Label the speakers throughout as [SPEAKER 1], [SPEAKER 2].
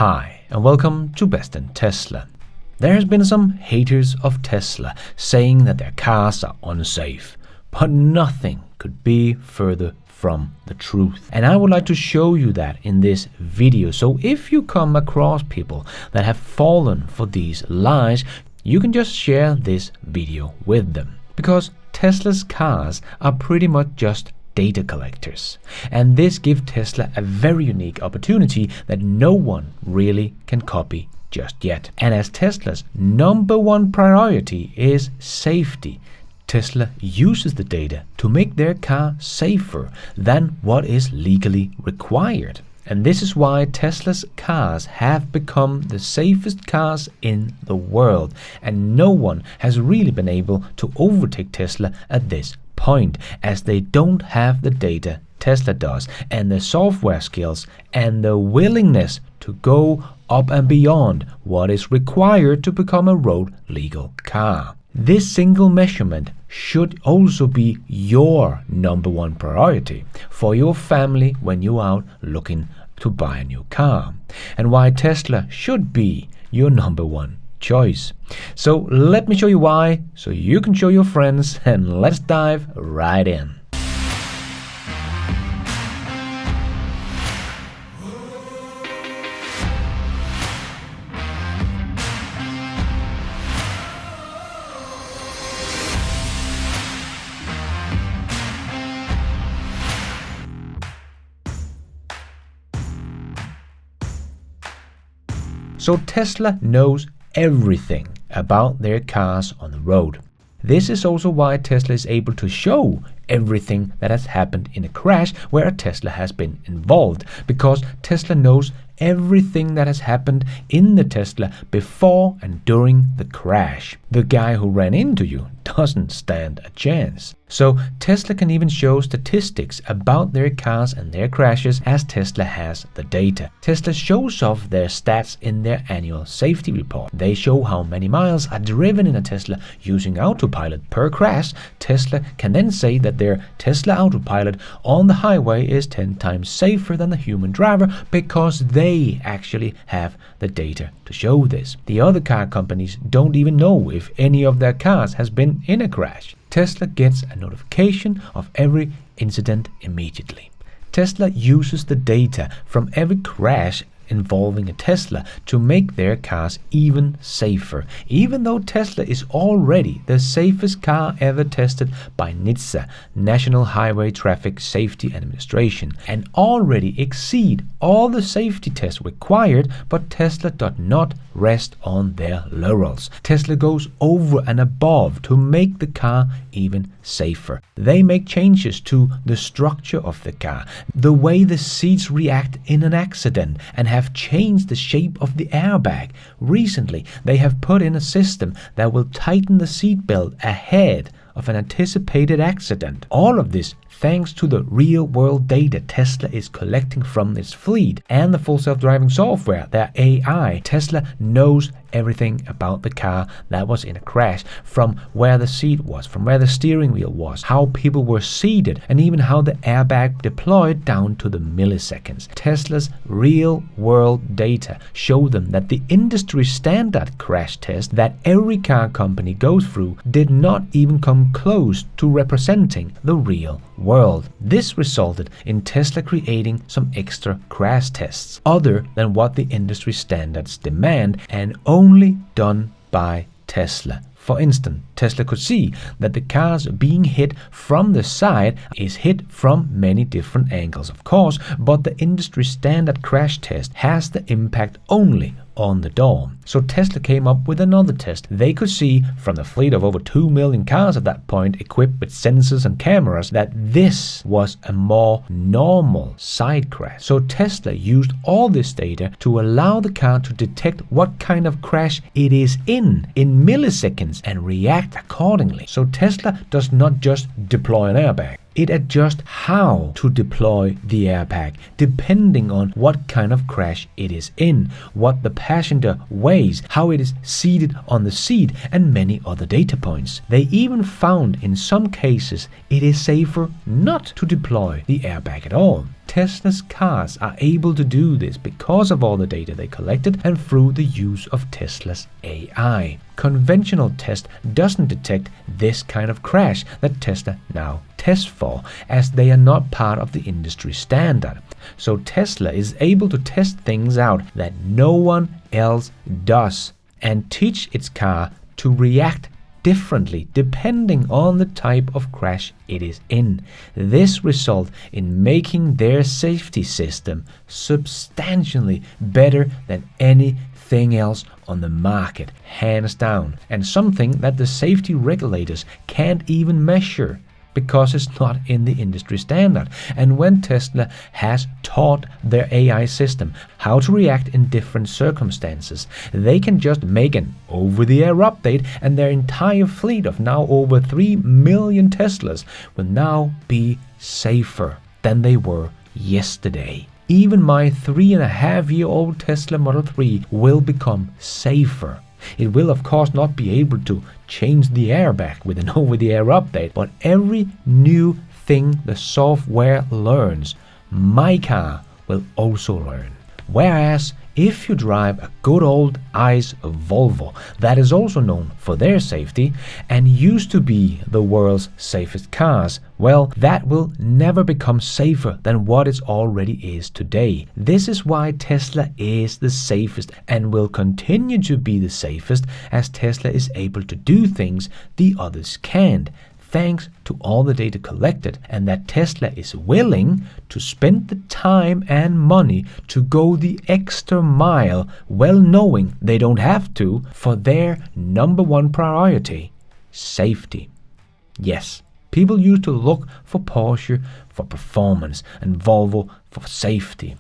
[SPEAKER 1] Hi, and welcome to Best in Tesla. There has been some haters of Tesla saying that their cars are unsafe, but nothing could be further from the truth. And I would like to show you that in this video. So if you come across people that have fallen for these lies, you can just share this video with them. Because Tesla's cars are pretty much just data collectors, and this gives Tesla a very unique opportunity that no one really can copy just yet. And as Tesla's #1 priority is safety, Tesla uses the data to make their car safer than what is legally required. And this is why Tesla's cars have become the safest cars in the world, and no one has really been able to overtake Tesla at this point, as they don't have the data Tesla does, and the software skills, and the willingness to go up and beyond what is required to become a road legal car. This single measurement should also be your #1 priority for your family when you're out looking to buy a new car, and why Tesla should be your #1 choice. So let me show you why, so you can show your friends, and let's dive right in. So Tesla knows everything about their cars on the road. This is also why Tesla is able to show everything that has happened in a crash where a Tesla has been involved, because Tesla knows everything that has happened in the Tesla before and during the crash. The guy who ran into you doesn't stand a chance. So Tesla can even show statistics about their cars and their crashes, as Tesla has the data. Tesla shows off their stats in their annual safety report. They show how many miles are driven in a Tesla using autopilot per crash. Tesla can then say that their Tesla autopilot on the highway is 10 times safer than the human driver, because they actually have the data to show this. The other car companies don't even know if any of their cars has been in a crash. Tesla gets a notification of every incident immediately. Tesla uses the data from every crash involving a Tesla to make their cars even safer, even though Tesla is already the safest car ever tested by NHTSA, National Highway Traffic Safety Administration, and already exceed all the safety tests required. But Tesla does not rest on their laurels. Tesla goes over and above to make the car even safer. They make changes to the structure of the car, the way the seats react in an accident, and have changed the shape of the airbag. Recently, they have put in a system that will tighten the seatbelt ahead of an anticipated accident. All of this thanks to the real-world data Tesla is collecting from its fleet and the full self-driving software, their AI. Tesla knows everything about the car that was in a crash, from where the seat was, from where the steering wheel was, how people were seated, and even how the airbag deployed down to the milliseconds. Tesla's real-world data show them that the industry standard crash test that every car company goes through did not even come close to representing the real world. This resulted in Tesla creating some extra crash tests other than what the industry standards demand, and only done by Tesla. For instance, Tesla could see that the cars being hit from the side is hit from many different angles, of course, but the industry standard crash test has the impact only on the door. So Tesla came up with another test. They could see from the fleet of over 2 million cars at that point, equipped with sensors and cameras, that this was a more normal side crash. So Tesla used all this data to allow the car to detect what kind of crash it is in milliseconds and react accordingly. So Tesla does not just deploy an airbag. It adjusts how to deploy the airbag depending on what kind of crash it is in, what the passenger weighs, how it is seated on the seat, and many other data points. They even found in some cases it is safer not to deploy the airbag at all. Tesla's cars are able to do this because of all the data they collected and through the use of Tesla's AI. Conventional test doesn't detect this kind of crash that Tesla now tests for, as they are not part of the industry standard. So Tesla is able to test things out that no one else does and teach its car to react differently depending on the type of crash it is in. This results in making their safety system substantially better than anything else on the market, hands down, and something that the safety regulators can't even measure because it's not in the industry standard. And when Tesla has taught their AI system how to react in different circumstances, they can just make an over-the-air update and their entire fleet of now over 3 million Teslas will now be safer than they were yesterday. Even my 3.5-year-old Tesla Model 3 will become safer. It will of course not be able to change the airbag with an over-the-air update, but every new thing the software learns, my car will also learn. Whereas if you drive a good old ICE Volvo that is also known for their safety and used to be the world's safest cars, well, that will never become safer than what it already is today. This is why Tesla is the safest and will continue to be the safest, as Tesla is able to do things the others can't, thanks to all the data collected, and that Tesla is willing to spend the time and money to go the extra mile, well knowing they don't have to, for their number one priority, safety. Yes, people used to look for Porsche for performance and Volvo for safety.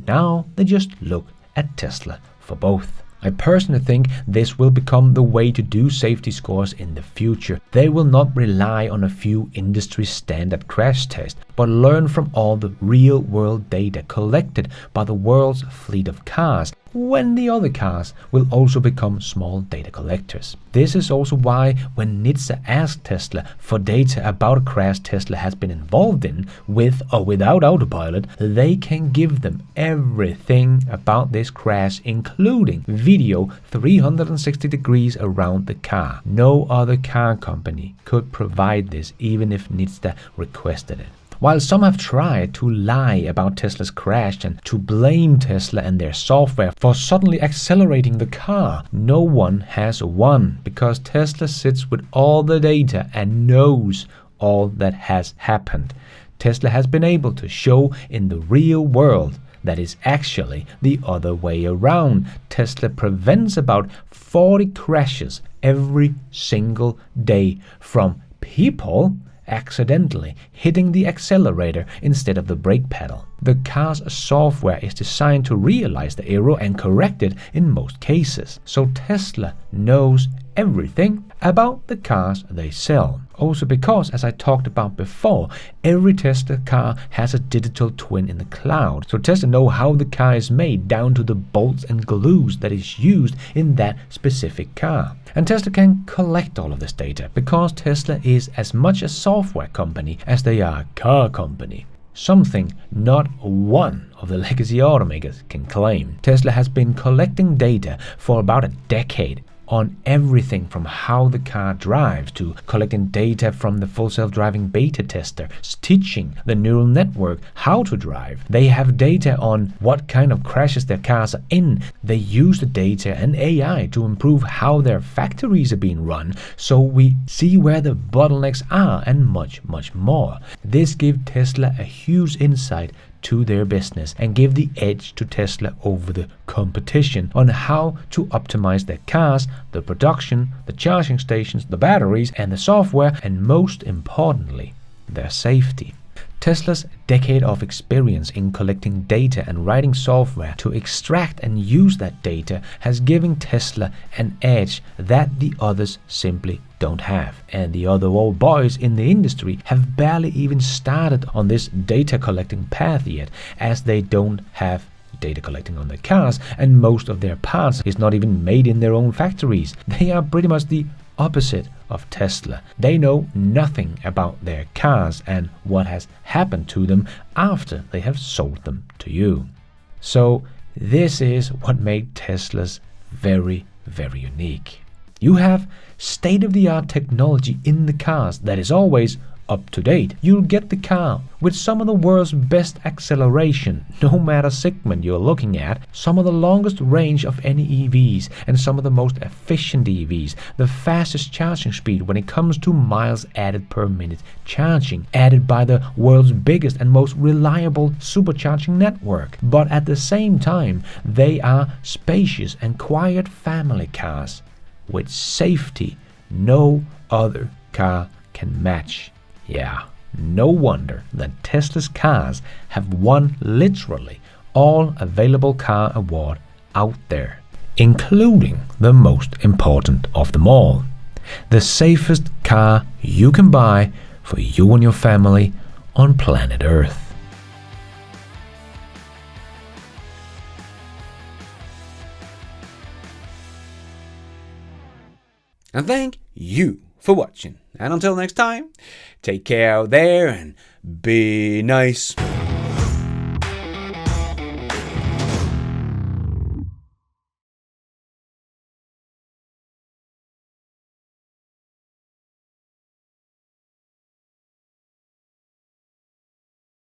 [SPEAKER 1] Now they just look at Tesla for both. I personally think this will become the way to do safety scores in the future. They will not rely on a few industry standard crash tests, but learn from all the real world data collected by the world's fleet of cars, when the other cars will also become small data collectors. This is also why when NHTSA asked Tesla for data about a crash Tesla has been involved in, with or without autopilot, they can give them everything about this crash, including video 360 degrees around the car. No other car company could provide this, even if NHTSA requested it. While some have tried to lie about Tesla's crash and to blame Tesla and their software for suddenly accelerating the car, no one has won, because Tesla sits with all the data and knows all that has happened. Tesla has been able to show in the real world that is actually the other way around. Tesla prevents about 40 crashes every single day from people accidentally hitting the accelerator instead of the brake pedal. The car's software is designed to realize the error and correct it in most cases. So Tesla knows everything about the cars they sell. Also because, as I talked about before, every Tesla car has a digital twin in the cloud. So Tesla knows how the car is made down to the bolts and glues that is used in that specific car. And Tesla can collect all of this data because Tesla is as much a software company as they are a car company. Something not one of the legacy automakers can claim. Tesla has been collecting data for about a decade on everything from how the car drives to collecting data from the full self-driving beta tester, teaching the neural network how to drive. They have data on what kind of crashes their cars are in. They use the data and AI to improve how their factories are being run, so we see where the bottlenecks are, and much more. This gives Tesla a huge insight to their business and give the edge to Tesla over the competition on how to optimize their cars, the production, the charging stations, the batteries and the software, and most importantly, their safety. Tesla's decade of experience in collecting data and writing software to extract and use that data has given Tesla an edge that the others simply don't have. And the other old boys in the industry have barely even started on this data collecting path yet, as they don't have data collecting on their cars, and most of their parts is not even made in their own factories. They are pretty much the opposite of Tesla. They know nothing about their cars and what has happened to them after they have sold them to you. So this is what made Teslas very, very unique. You have state-of-the-art technology in the cars that is always up to date. You'll get the car with some of the world's best acceleration, no matter segment you're looking at, some of the longest range of any EVs, and some of the most efficient EVs, the fastest charging speed when it comes to miles added per minute charging, added by the world's biggest and most reliable supercharging network. But at the same time, they are spacious and quiet family cars with safety no other car can match. Yeah, no wonder that Tesla's cars have won literally all available car award out there, including the most important of them all, the safest car you can buy for you and your family on planet Earth.
[SPEAKER 2] And thank you for watching. And until next time, take care out there and be nice.